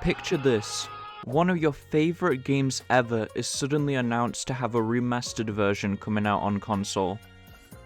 Picture this. One of your favorite games ever is suddenly announced to have a remastered version coming out on console.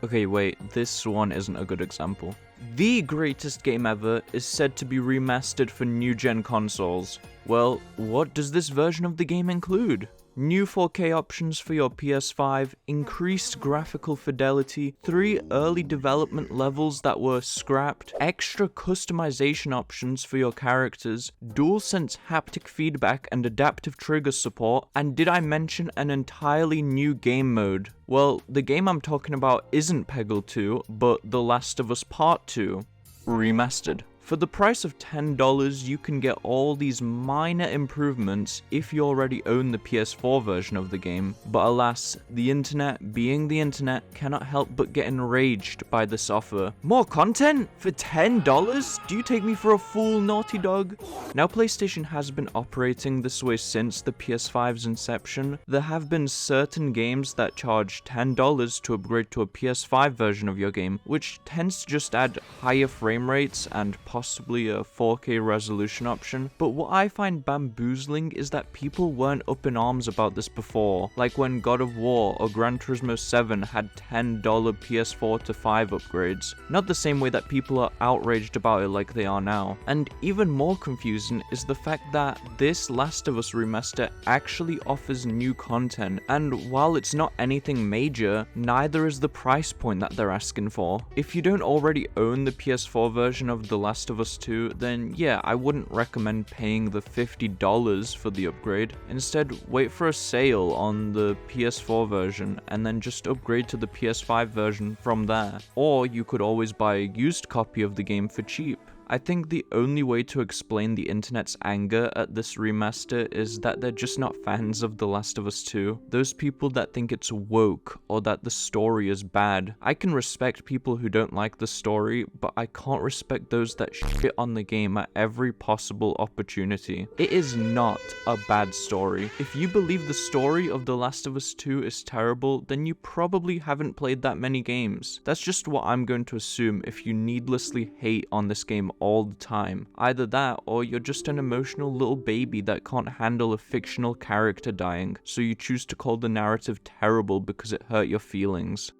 Okay, wait, this one isn't a good example. The greatest game ever is said to be remastered for new-gen consoles. Well, what does this version of the game include? New 4K options for your PS5, increased graphical fidelity, 3 early development levels that were scrapped, extra customization options for your characters, DualSense haptic feedback and adaptive trigger support, and did I mention an entirely new game mode? Well, the game I'm talking about isn't Peggle 2, but The Last of Us Part 2, remastered. For the price of $10, you can get all these minor improvements if you already own the PS4 version of the game, but alas, the internet, being the internet, cannot help but get enraged by this offer. More content? For $10? Do you take me for a fool, Naughty Dog? Now, PlayStation has been operating this way since the PS5's inception. There have been certain games that charge $10 to upgrade to a PS5 version of your game, which tends to just add higher frame rates and possibly a 4K resolution option, but what I find bamboozling is that people weren't up in arms about this before, like when God of War or Gran Turismo 7 had $10 PS4 to 5 upgrades, not the same way that people are outraged about it like they are now. And even more confusing is the fact that this Last of Us remaster actually offers new content, and while it's not anything major, neither is the price point that they're asking for. If you don't already own the PS4 version of The Last of Us 2, then yeah, I wouldn't recommend paying the $50 for the upgrade. Instead, wait for a sale on the PS4 version and then just upgrade to the PS5 version from there. Or you could always buy a used copy of the game for cheap. I think the only way to explain the internet's anger at this remaster is that they're just not fans of The Last of Us 2. Those people that think it's woke or that the story is bad. I can respect people who don't like the story, but I can't respect those that shit on the game at every possible opportunity. It is not a bad story. If you believe the story of The Last of Us 2 is terrible, then you probably haven't played that many games. That's just what I'm going to assume if you needlessly hate on this game all the time. Either that, or you're just an emotional little baby that can't handle a fictional character dying, so you choose to call the narrative terrible because it hurt your feelings.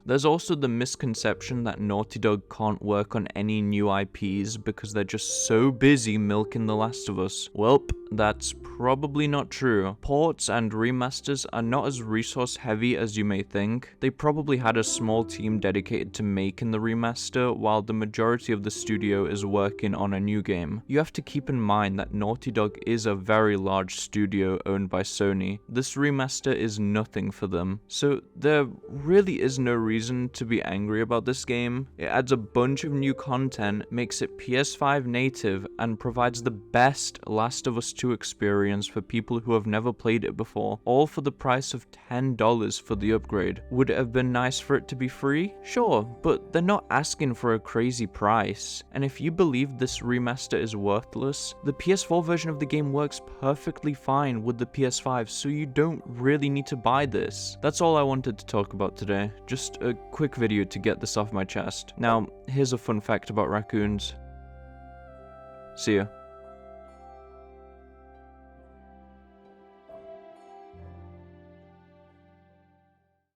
There's also the misconception that Naughty Dog can't work on any new IPs because they're just so busy milking The Last of Us. Welp, that's probably not true. Ports and remasters are not as resource heavy as you may think. They probably had a small team dedicated to making the remaster, while the majority of the studio is working on a new game. You have to keep in mind that Naughty Dog is a very large studio owned by Sony. This remaster is nothing for them, so there really is no reason to be angry about this game. It adds a bunch of new content, makes it PS5 native, and provides the best Last of Us 2 experience for people who have never played it before, all for the price of $10 for the upgrade. Would it have been nice for it to be free? Sure, but they're not asking for a crazy price. And if you believe this remaster is worthless, the PS4 version of the game works perfectly fine with the PS5, so you don't really need to buy this. That's all I wanted to talk about today. Just a quick video to get this off my chest. Now, here's a fun fact about raccoons. See ya.